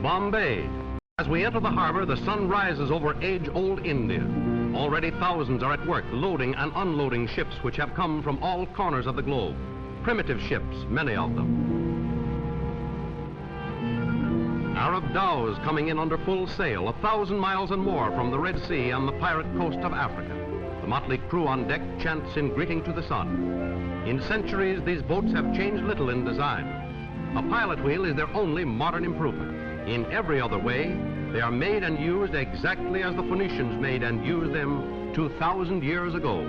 Bombay. As we enter the harbor, the sun rises over age-old India. Already thousands are at work loading and unloading ships which have come from all corners of the globe. Primitive ships, many of them. Arab dhows coming in under full sail, 1,000 miles and more from the Red Sea and the pirate coast of Africa. The motley crew on deck chants in greeting to the sun. In centuries, these boats have changed little in design. A pilot wheel is their only modern improvement. In every other way, they are made and used exactly as the Phoenicians made and used them 2,000 years ago.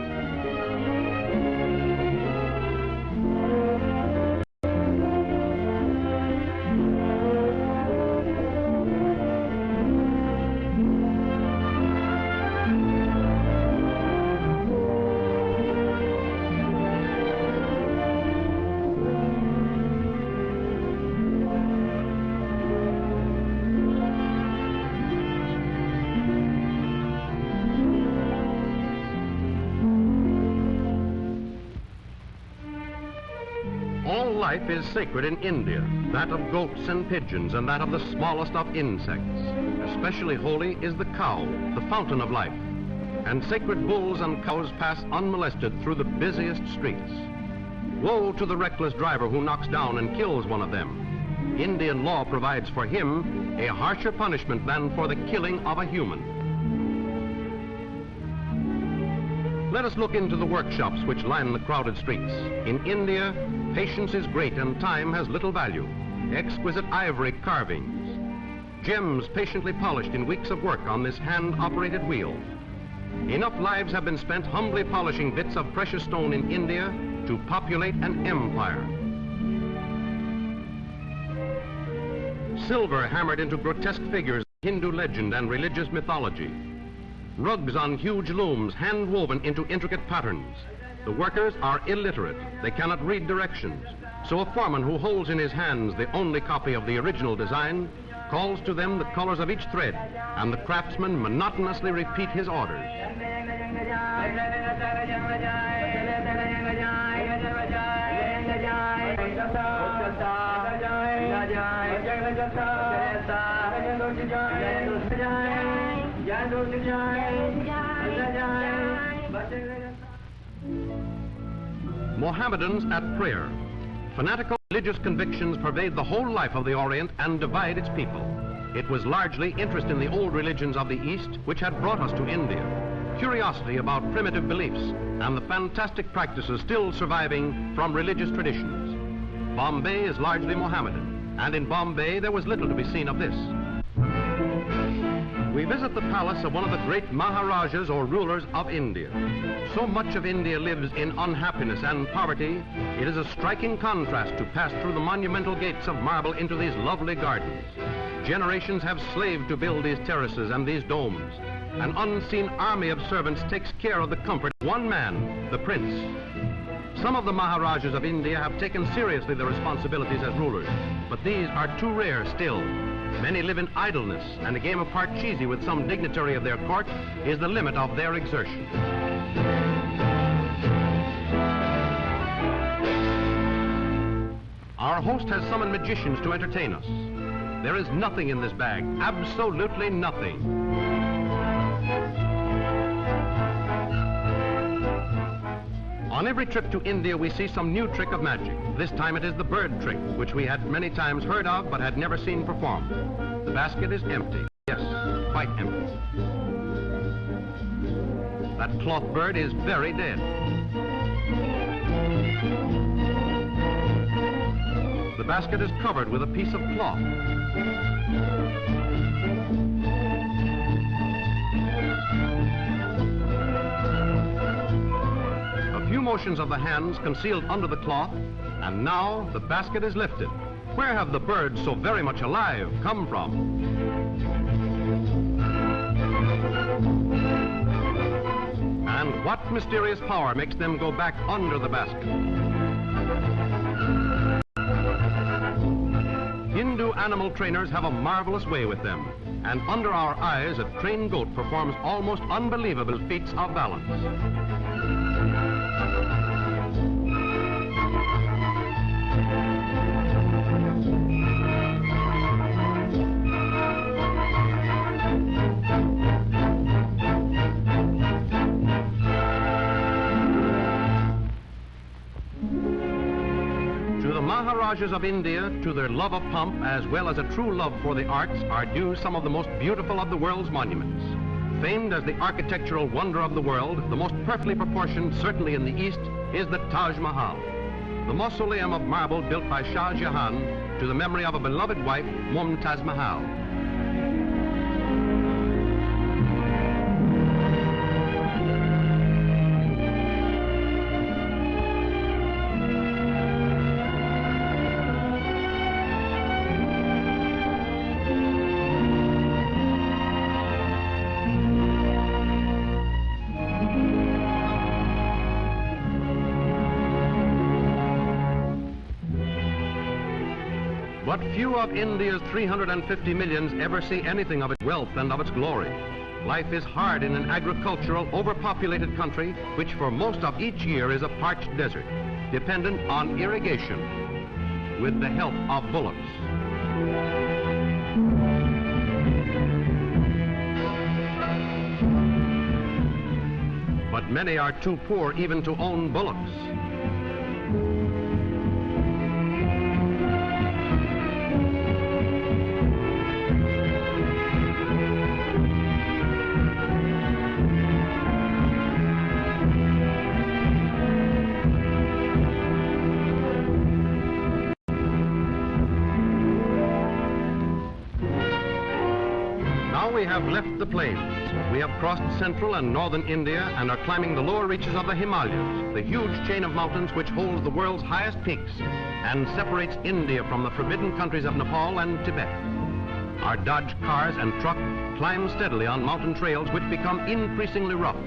All life is sacred in India, that of goats and pigeons and that of the smallest of insects. Especially holy is the cow, the fountain of life. And sacred bulls and cows pass unmolested through the busiest streets. Woe to the reckless driver who knocks down and kills one of them. Indian law provides for him a harsher punishment than for the killing of a human. Let us look into the workshops which line the crowded streets. In India, patience is great and time has little value. Exquisite ivory carvings, gems patiently polished in weeks of work on this hand-operated wheel. Enough lives have been spent humbly polishing bits of precious stone in India to populate an empire. Silver hammered into grotesque figures of Hindu legend and religious mythology. Rugs on huge looms, hand-woven into intricate patterns. The workers are illiterate. They cannot read directions. So a foreman who holds in his hands the only copy of the original design calls to them the colors of each thread, and the craftsmen monotonously repeat his orders. Mohammedans at prayer. Fanatical religious convictions pervade the whole life of the Orient and divide its people. It was largely interest in the old religions of the East which had brought us to India. Curiosity about primitive beliefs and the fantastic practices still surviving from religious traditions. Bombay is largely Mohammedan, and in Bombay there was little to be seen of this. We visit the palace of one of the great Maharajas or rulers of India. So much of India lives in unhappiness and poverty, it is a striking contrast to pass through the monumental gates of marble into these lovely gardens. Generations have slaved to build these terraces and these domes. An unseen army of servants takes care of the comfort of one man, the prince. Some of the Maharajas of India have taken seriously their responsibilities as rulers, but these are too rare still. Many live in idleness, and a game of parcheesi with some dignitary of their court is the limit of their exertion. Our host has summoned magicians to entertain us. There is nothing in this bag, absolutely nothing. On every trip to India, we see some new trick of magic. This time it is the bird trick, which we had many times heard of but had never seen performed. The basket is empty. Yes, quite empty. That cloth bird is very dead. The basket is covered with a piece of cloth. Few motions of the hands concealed under the cloth, and now the basket is lifted. Where have the birds so very much alive come from? And what mysterious power makes them go back under the basket? Hindu animal trainers have a marvelous way with them, and under our eyes a trained goat performs almost unbelievable feats of balance. Maharajas of India, to their love of pomp as well as a true love for the arts, are due some of the most beautiful of the world's monuments. Famed as the architectural wonder of the world, the most perfectly proportioned, certainly in the East, is the Taj Mahal, the mausoleum of marble built by Shah Jahan to the memory of a beloved wife, Mumtaz Mahal. But few of India's 350 millions ever see anything of its wealth and of its glory. Life is hard in an agricultural, overpopulated country, which for most of each year is a parched desert, dependent on irrigation, with the help of bullocks. But many are too poor even to own bullocks. We have left the plains. We have crossed central and northern India and are climbing the lower reaches of the Himalayas, the huge chain of mountains which holds the world's highest peaks and separates India from the forbidden countries of Nepal and Tibet. Our Dodge cars and truck climb steadily on mountain trails which become increasingly rough.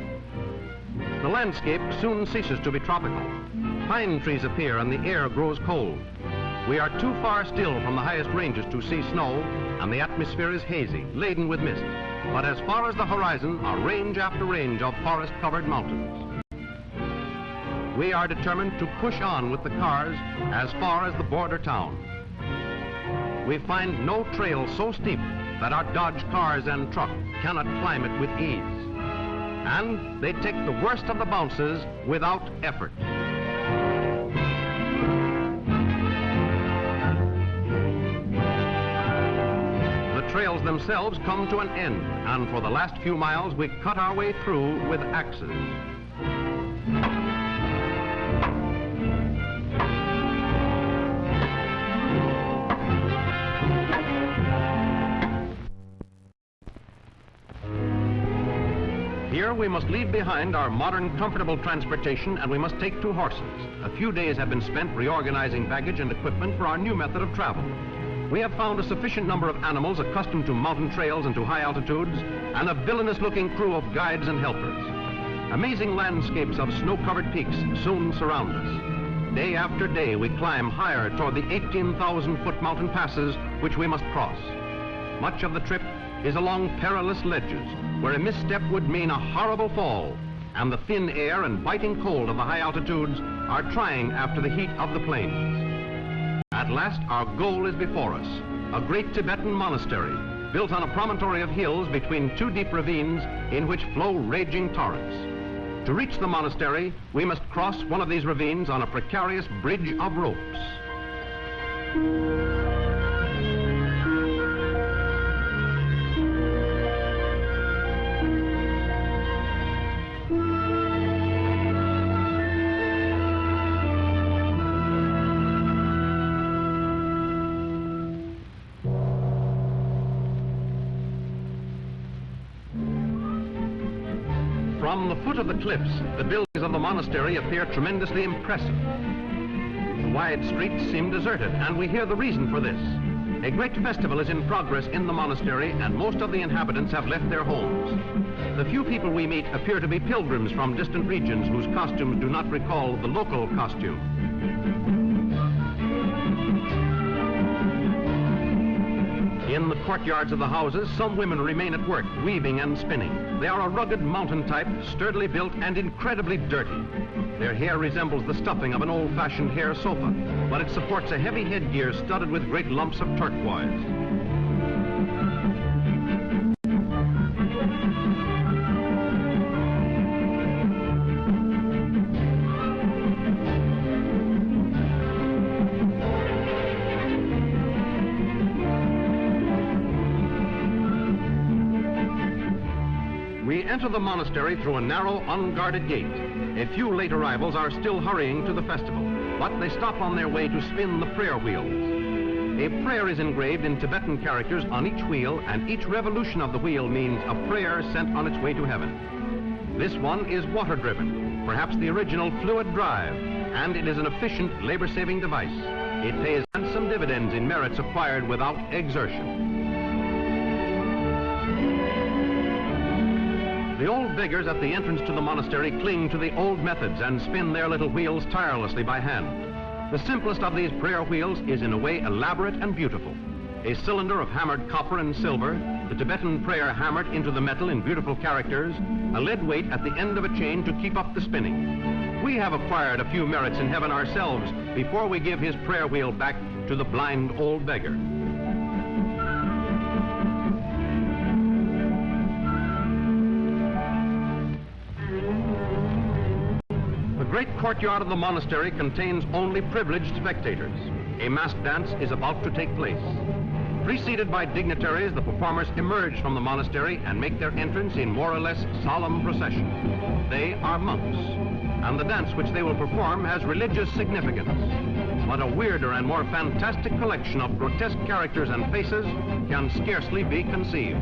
The landscape soon ceases to be tropical. Pine trees appear and the air grows cold. We are too far still from the highest ranges to see snow, and the atmosphere is hazy, laden with mist. But as far as the horizon are range after range of forest-covered mountains. We are determined to push on with the cars as far as the border town. We find no trail so steep that our Dodge cars and truck cannot climb it with ease. And they take the worst of the bounces without effort. Trails themselves come to an end, and for the last few miles we cut our way through with axes. Here we must leave behind our modern comfortable transportation, and we must take two horses. A few days have been spent reorganizing baggage and equipment for our new method of travel. We have found a sufficient number of animals accustomed to mountain trails and to high altitudes, and a villainous-looking crew of guides and helpers. Amazing landscapes of snow-covered peaks soon surround us. Day after day, we climb higher toward the 18,000-foot mountain passes which we must cross. Much of the trip is along perilous ledges, where a misstep would mean a horrible fall, and the thin air and biting cold of the high altitudes are trying after the heat of the plains. At last, our goal is before us, a great Tibetan monastery built on a promontory of hills between two deep ravines in which flow raging torrents. To reach the monastery, we must cross one of these ravines on a precarious bridge of ropes. From the foot of the cliffs, the buildings of the monastery appear tremendously impressive. The wide streets seem deserted, and we hear the reason for this. A great festival is in progress in the monastery, and most of the inhabitants have left their homes. The few people we meet appear to be pilgrims from distant regions whose costumes do not recall the local costume. In the courtyards of the houses, some women remain at work, weaving and spinning. They are a rugged mountain type, sturdily built and incredibly dirty. Their hair resembles the stuffing of an old-fashioned hair sofa, but it supports a heavy headgear studded with great lumps of turquoise. We enter the monastery through a narrow, unguarded gate. A few late arrivals are still hurrying to the festival, but they stop on their way to spin the prayer wheels. A prayer is engraved in Tibetan characters on each wheel, and each revolution of the wheel means a prayer sent on its way to heaven. This one is water-driven, perhaps the original fluid drive, and it is an efficient, labor-saving device. It pays handsome dividends in merits acquired without exertion. The old beggars at the entrance to the monastery cling to the old methods and spin their little wheels tirelessly by hand. The simplest of these prayer wheels is in a way elaborate and beautiful. A cylinder of hammered copper and silver, the Tibetan prayer hammered into the metal in beautiful characters, a lead weight at the end of a chain to keep up the spinning. We have acquired a few merits in heaven ourselves before we give his prayer wheel back to the blind old beggar. The great courtyard of the monastery contains only privileged spectators. A masked dance is about to take place. Preceded by dignitaries, the performers emerge from the monastery and make their entrance in more or less solemn procession. They are monks, and the dance which they will perform has religious significance. But a weirder and more fantastic collection of grotesque characters and faces can scarcely be conceived.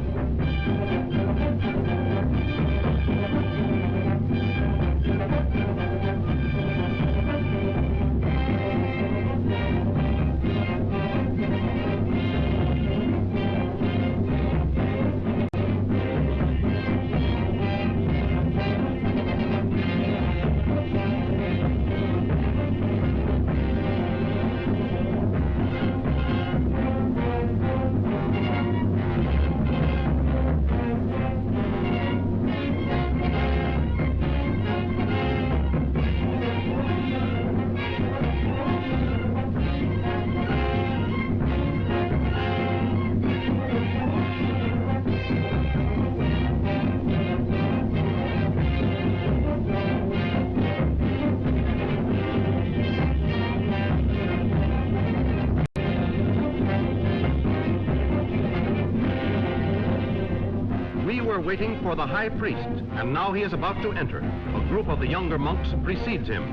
Waiting for the high priest, and now he is about to enter. A group of the younger monks precedes him.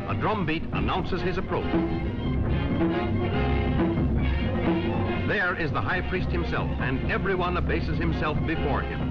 A drum beat announces his approach. There is the high priest himself, and everyone abases himself before him.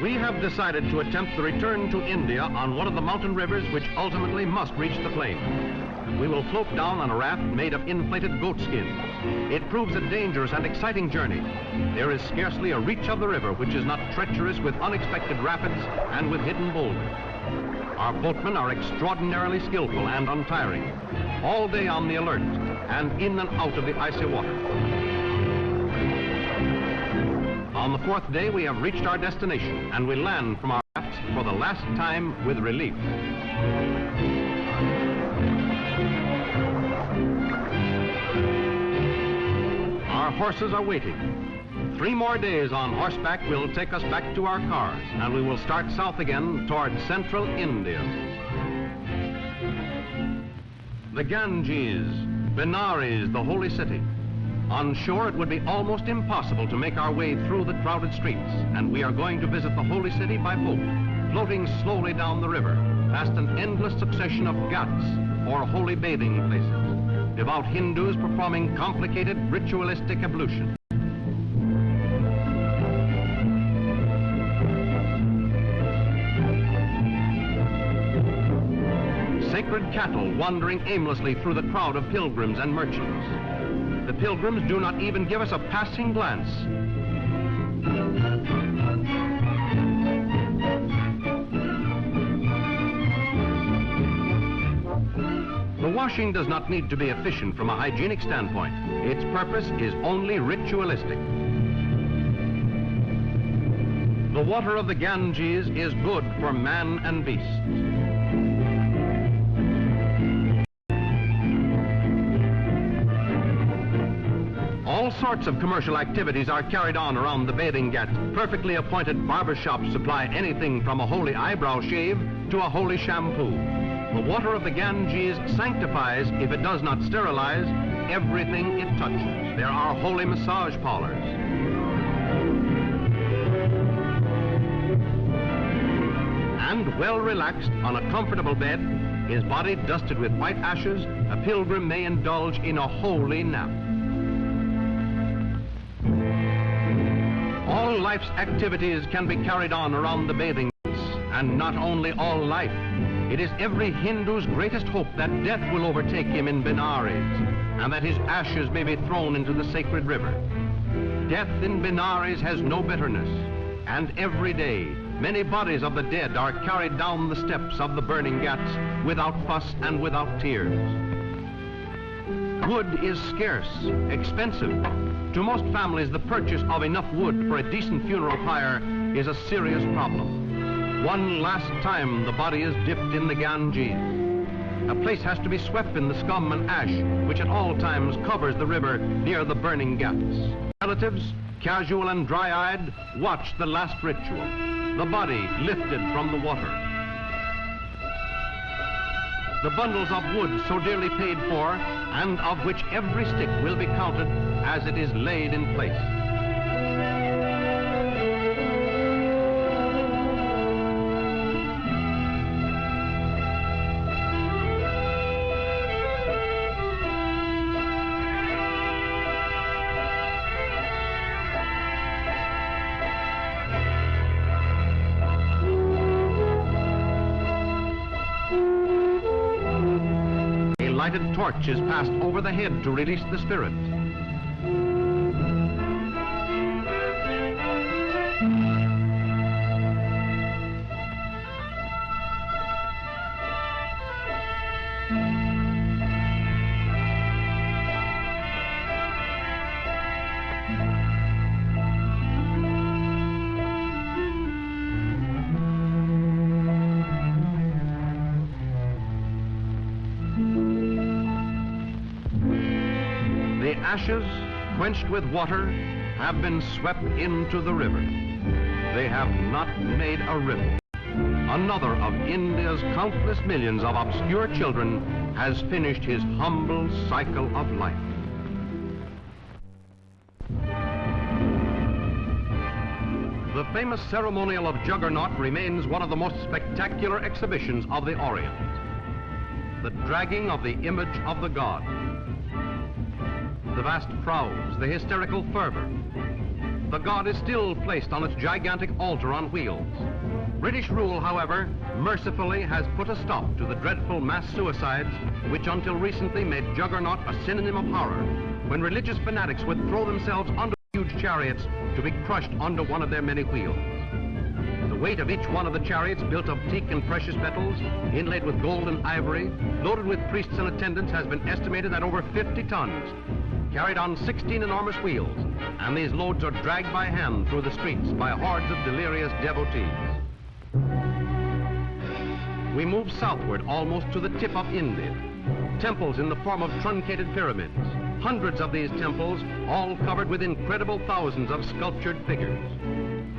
We have decided to attempt the return to India on one of the mountain rivers which ultimately must reach the plain. We will float down on a raft made of inflated goat skins. It proves a dangerous and exciting journey. There is scarcely a reach of the river which is not treacherous with unexpected rapids and with hidden boulders. Our boatmen are extraordinarily skillful and untiring, all day on the alert and in and out of the icy water. On the fourth day, we have reached our destination, and we land from our rafts for the last time with relief. Our horses are waiting. 3 more days on horseback will take us back to our cars, and we will start south again toward central India. The Ganges, Benares, the holy city. On shore, it would be almost impossible to make our way through the crowded streets, and we are going to visit the holy city by boat, floating slowly down the river, past an endless succession of ghats, or holy bathing places. devout Hindus performing complicated ritualistic ablution. Sacred cattle wandering aimlessly through the crowd of pilgrims and merchants. The pilgrims do not even give us a passing glance. The washing does not need to be efficient from a hygienic standpoint. Its purpose is only ritualistic. The water of the Ganges is good for man and beast. All sorts of commercial activities are carried on around the bathing ghats. Perfectly appointed barbershops supply anything from a holy eyebrow shave to a holy shampoo. The water of the Ganges sanctifies, if it does not sterilize, everything it touches. There are holy massage parlors. And well relaxed on a comfortable bed, his body dusted with white ashes, a pilgrim may indulge in a holy nap. All life's activities can be carried on around the bathing ghats, and not only all life. It is every Hindu's greatest hope that death will overtake him in Benares, and that his ashes may be thrown into the sacred river. Death in Benares has no bitterness, and every day many bodies of the dead are carried down the steps of the burning ghats without fuss and without tears. Wood is scarce, expensive. To most families, the purchase of enough wood for a decent funeral pyre is a serious problem. One last time the body is dipped in the Ganges. A place has to be swept in the scum and ash, which at all times covers the river near the burning ghats. Relatives, casual and dry-eyed, watch the last ritual. The body lifted from the water. The bundles of wood so dearly paid for, and of which every stick will be counted as it is laid in place. A lighted torch is passed over the head to release the spirit. The ashes, quenched with water, have been swept into the river. They have not made a ripple. Another of India's countless millions of obscure children has finished his humble cycle of life. The famous ceremonial of Juggernaut remains one of the most spectacular exhibitions of the Orient. The dragging of the image of the god. The vast crowds, the hysterical fervor. The god is still placed on its gigantic altar on wheels. British rule, however, mercifully has put a stop to the dreadful mass suicides which until recently made Juggernaut a synonym of horror, when religious fanatics would throw themselves onto huge chariots to be crushed under one of their many wheels. The weight of each one of the chariots, built of teak and precious metals, inlaid with gold and ivory, loaded with priests and attendants, has been estimated at over 50 tons, carried on 16 enormous wheels, and these loads are dragged by hand through the streets by hordes of delirious devotees. We move southward almost to the tip of India. Temples in the form of truncated pyramids. Hundreds of these temples, all covered with incredible thousands of sculptured figures.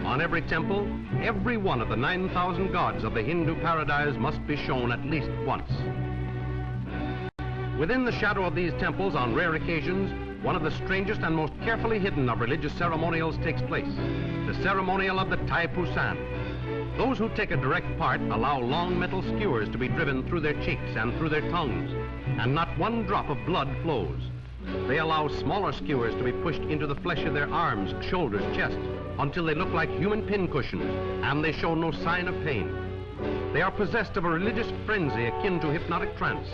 On every temple, every one of the 9,000 gods of the Hindu paradise must be shown at least once. Within the shadow of these temples, on rare occasions, one of the strangest and most carefully hidden of religious ceremonials takes place, the ceremonial of the Thai Pusan. Those who take a direct part allow long metal skewers to be driven through their cheeks and through their tongues, and not one drop of blood flows. They allow smaller skewers to be pushed into the flesh of their arms, shoulders, chest, until they look like human pincushions, and they show no sign of pain. They are possessed of a religious frenzy akin to hypnotic trance.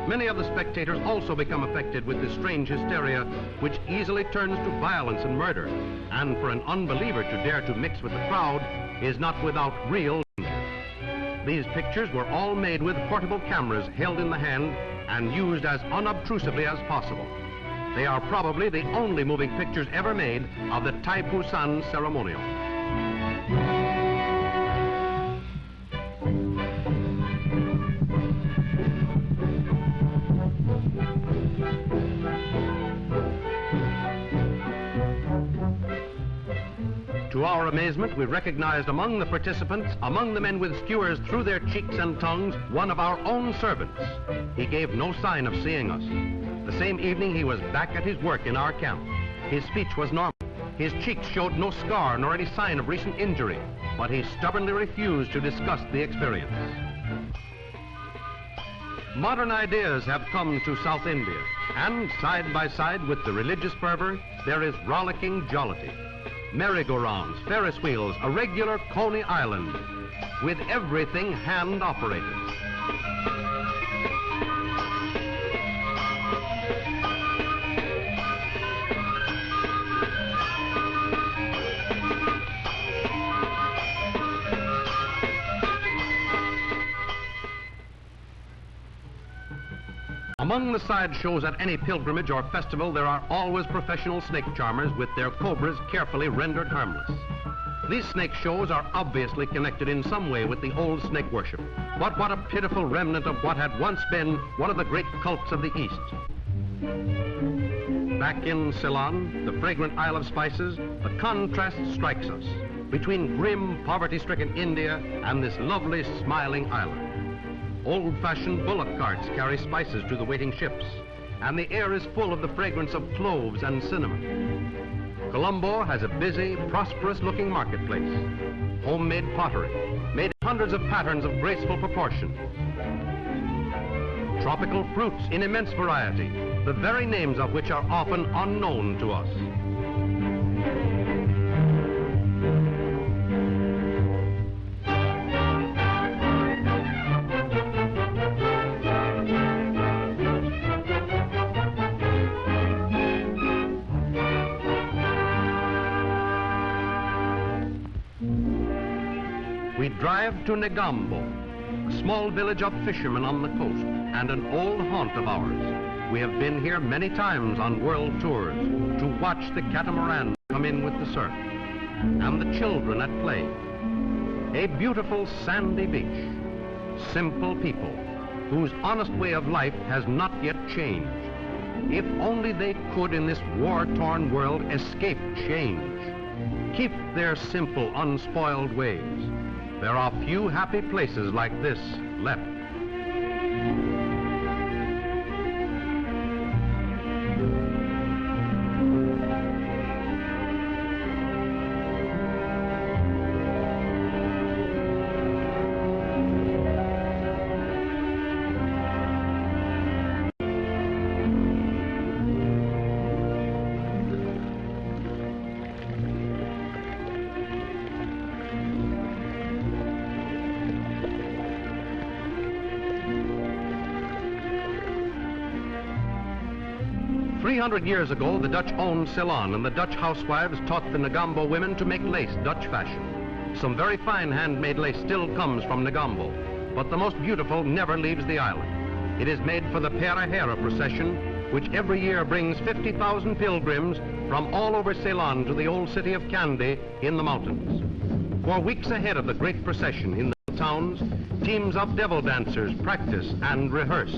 Many of the spectators also become affected with this strange hysteria, which easily turns to violence and murder, and for an unbeliever to dare to mix with the crowd is not without real danger. These pictures were all made with portable cameras held in the hand and used as unobtrusively as possible. They are probably the only moving pictures ever made of the Taipusan ceremonial. To our amazement, we recognized among the participants, among the men with skewers through their cheeks and tongues, one of our own servants. He gave no sign of seeing us. The same evening, he was back at his work in our camp. His speech was normal. His cheeks showed no scar nor any sign of recent injury, but he stubbornly refused to discuss the experience. Modern ideas have come to South India, and side by side with the religious fervor, there is rollicking jollity. Merry-go-rounds, Ferris wheels, a regular Coney Island, with everything hand-operated. Among the side shows at any pilgrimage or festival, there are always professional snake charmers with their cobras carefully rendered harmless. These snake shows are obviously connected in some way with the old snake worship. But what a pitiful remnant of what had once been one of the great cults of the East. Back in Ceylon, the fragrant Isle of Spices, the contrast strikes us between grim, poverty-stricken India and this lovely, smiling island. Old-fashioned bullock carts carry spices to the waiting ships, and the air is full of the fragrance of cloves and cinnamon. Colombo has a busy, prosperous-looking marketplace. Homemade pottery, made in hundreds of patterns of graceful proportion. Tropical fruits in immense variety, the very names of which are often unknown to us. We drive to Negombo, a small village of fishermen on the coast and an old haunt of ours. We have been here many times on world tours to watch the catamaran come in with the surf and the children at play. A beautiful sandy beach, simple people whose honest way of life has not yet changed. If only they could in this war-torn world escape change, keep their simple, unspoiled ways. There are few happy places like this left. "300 years ago, the Dutch owned Ceylon, and the Dutch housewives taught the Negombo women to make lace Dutch fashion. Some very fine handmade lace still comes from Negombo, but the most beautiful never leaves the island. It is made for the Pera Hera procession, which every year brings 50,000 pilgrims from all over Ceylon to the old city of Kandy in the mountains. For weeks ahead of the great procession in the towns, teams of devil dancers practice and rehearse.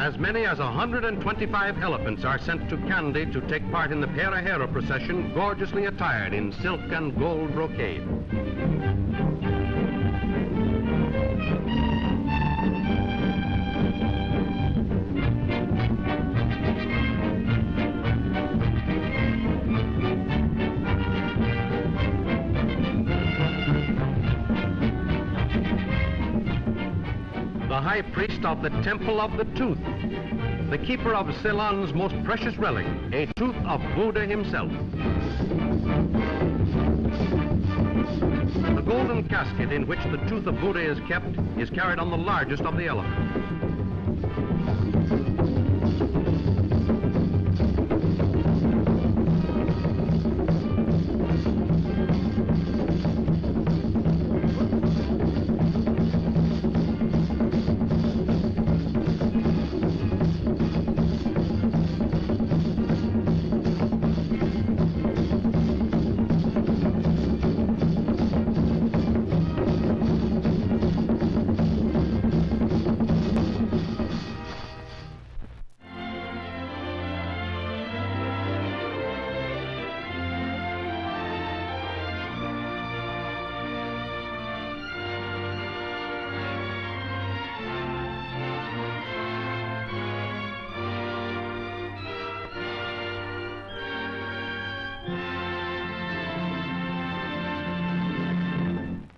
As many as 125 elephants are sent to Kandy to take part in the Perahera procession, gorgeously attired in silk and gold brocade. The high priest of the Temple of the Tooth, the keeper of Ceylon's most precious relic, a tooth of Buddha himself. The golden casket in which the tooth of Buddha is kept is carried on the largest of the elephants.